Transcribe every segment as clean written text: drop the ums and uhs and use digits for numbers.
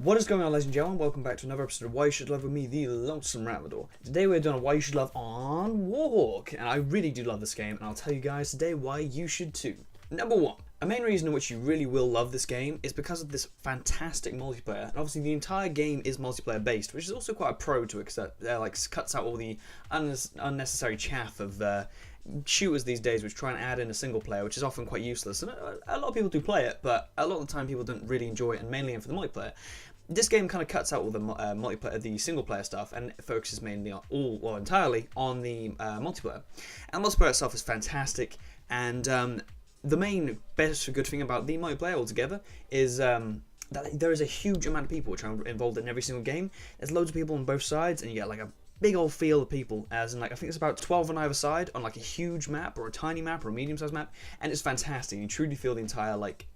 What is going on, ladies and gentlemen? Welcome back to another episode of Why You Should Love with me, TheLonesomeRavidor. Today we're doing a Why You Should Love on Warhawk, and I really do love this game, and I'll tell you guys today why you should too. Number one, a main reason in which you really will love this game is because of this fantastic multiplayer, and obviously the entire game is multiplayer based, which is also quite a pro to it, because that like cuts out all the unnecessary chaff of shooters these days which try and add in a single player, which is often quite useless, and a lot of people do play it, but a lot of the time people don't really enjoy it, and mainly in for the multiplayer. This game kind of cuts out all the multiplayer, the single player stuff, and focuses mainly on entirely on the multiplayer. And the multiplayer itself is fantastic, and the main best good thing about the multiplayer altogether is that there is a huge amount of people which are involved in every single game. There's loads of people on both sides, and you get like a big old field of people, as in like I think it's about 12 on either side on like a huge map or a tiny map or a medium-sized map, and it's fantastic. You truly feel the entire like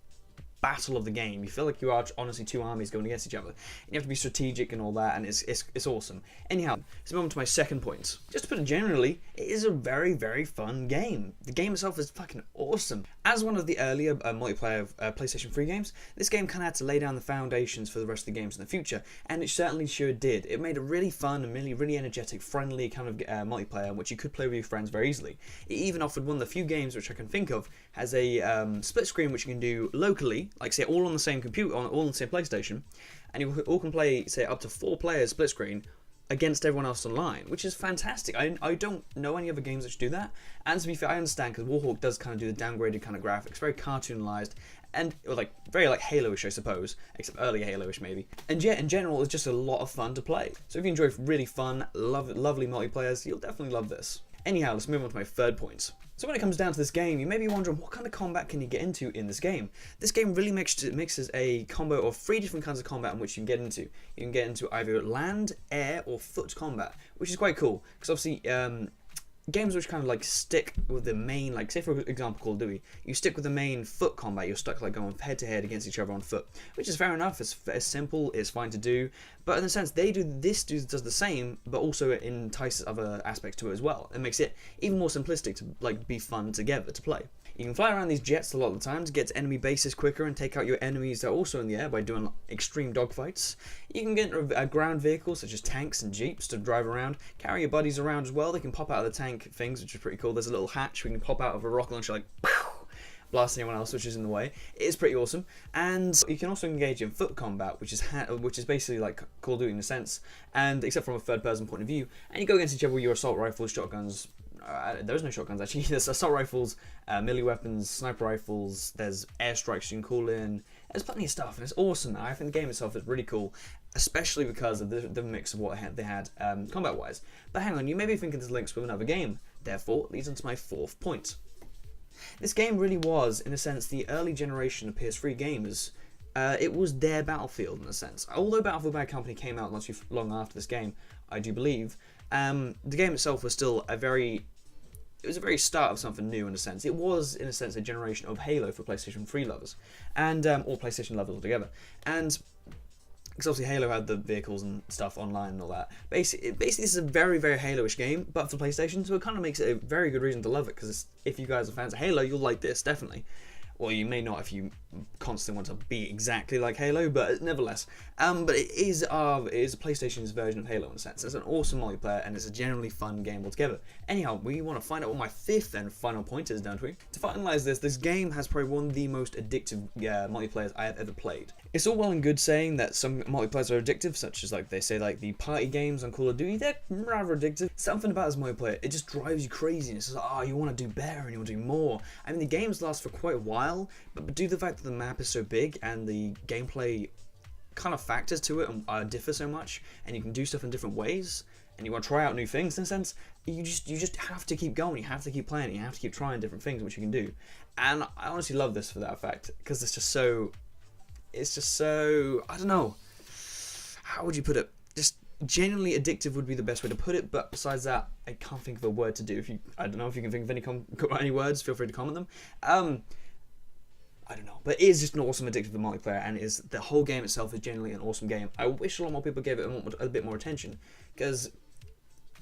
battle of the game. You feel like you are honestly two armies going against each other. You have to be strategic and all that, and it's awesome. Anyhow, let's move on to my second point. Just to put it generally, it is a very, very fun game. The game itself is fucking awesome. As one of the earlier multiplayer PlayStation 3 games, this game kind of had to lay down the foundations for the rest of the games in the future, and it certainly sure did. It made a really fun and really energetic, friendly kind of multiplayer, which you could play with your friends very easily. It even offered one of the few games which I can think of has a split screen which you can do locally, like say all on the same computer, all on the same PlayStation, and you all can play say up to 4 players split screen against everyone else online, which is fantastic. I don't know any other games that do that, and to be fair, I understand because Warhawk does kind of do the downgraded kind of graphics, very cartoonized, and like very like Halo-ish, I suppose, except early Halo-ish maybe. And yeah, in general, it's just a lot of fun to play. So if you enjoy really fun, lovely multiplayers, you'll definitely love this. Anyhow, let's move on to my third point. So when it comes down to this game, you may be wondering what kind of combat can you get into in this game. This game really mixes a combo of 3 different kinds of combat in which you can get into. You can get into either land, air, or foot combat, which is quite cool, because obviously games which kind of like stick with the main, like say for example Call of Duty, you stick with the main foot combat, you're stuck like going head to head against each other on foot, which is fair enough, it's simple, it's fine to do, but in a sense this does the same, but also it entices other aspects to it as well. It makes it even more simplistic to like be fun together to play. You can fly around these jets a lot of the time to get to enemy bases quicker and take out your enemies that are also in the air by doing extreme dogfights. You can get ground vehicles such as tanks and jeeps to drive around, carry your buddies around as well. They can pop out of the tank things, which is pretty cool. There's a little hatch we can pop out of a rocket launcher like blast anyone else which is in the way. It is pretty awesome. And you can also engage in foot combat, which is basically like Call of Duty in a sense, and except from a third person point of view, and you go against each other with your assault rifles, shotguns. There's no shotguns actually. There's assault rifles, melee weapons, sniper rifles, there's airstrikes you can call in, there's plenty of stuff, and it's awesome. I think the game itself is really cool, especially because of the mix of what they had combat wise. But hang on, you may be thinking there's links with another game, therefore it leads on to my fourth point. This game really was, in a sense, the early generation of PS3 gamers. It was their Battlefield in a sense. Although Battlefield Bad Company came out not too long after this game, I do believe, the game itself was still a very start of something new in a sense. It was, in a sense, a generation of Halo for PlayStation 3 lovers, and or PlayStation lovers altogether. And because obviously Halo had the vehicles and stuff online and all that. Basically this is a very, very Halo-ish game, but for PlayStation, so it kind of makes it a very good reason to love it, because if you guys are fans of Halo, you'll like this, definitely. Well, you may not if you constantly want to be exactly like Halo, but nevertheless. But it is PlayStation's version of Halo in a sense. It's an awesome multiplayer, and it's a generally fun game altogether. Anyhow, we want to find out what my fifth and final point is, don't we? To finalize this game has probably one of the most addictive multiplayers I have ever played. It's all well and good saying that some multiplayers are addictive, such as like they say like the party games on Call of Duty, they're rather addictive. Something about this multiplayer, it just drives you crazy, and it's like, oh, you want to do better and you want to do more. I mean, the games last for quite a while, but due to the fact that the map is so big and the gameplay kind of factors to it differ so much, and you can do stuff in different ways, and you want to try out new things in a sense, you just have to keep going, you have to keep playing, you have to keep trying different things which you can do. And I honestly love this for that fact, because it's just so, I don't know, how would you put it, just genuinely addictive would be the best way to put it, but besides that, I can't think of a word to do. I don't know if you can think of any words, feel free to comment them. I don't know, but it is just an awesome addictive multiplayer, and the whole game itself is genuinely an awesome game. I wish a lot more people gave it a bit more attention, because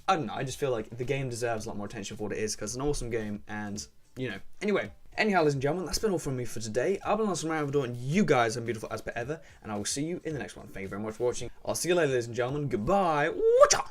I don't know, I just feel like the game deserves a lot more attention for what it is, because it's an awesome game, and you know. Anyway, Anyhow, ladies and gentlemen, that's been all from me for today. I've been TheLonesomeRavidor, and you guys are beautiful as per ever, and I will see you in the next one. Thank you very much for watching. I'll see you later, ladies and gentlemen. Goodbye. Watcha!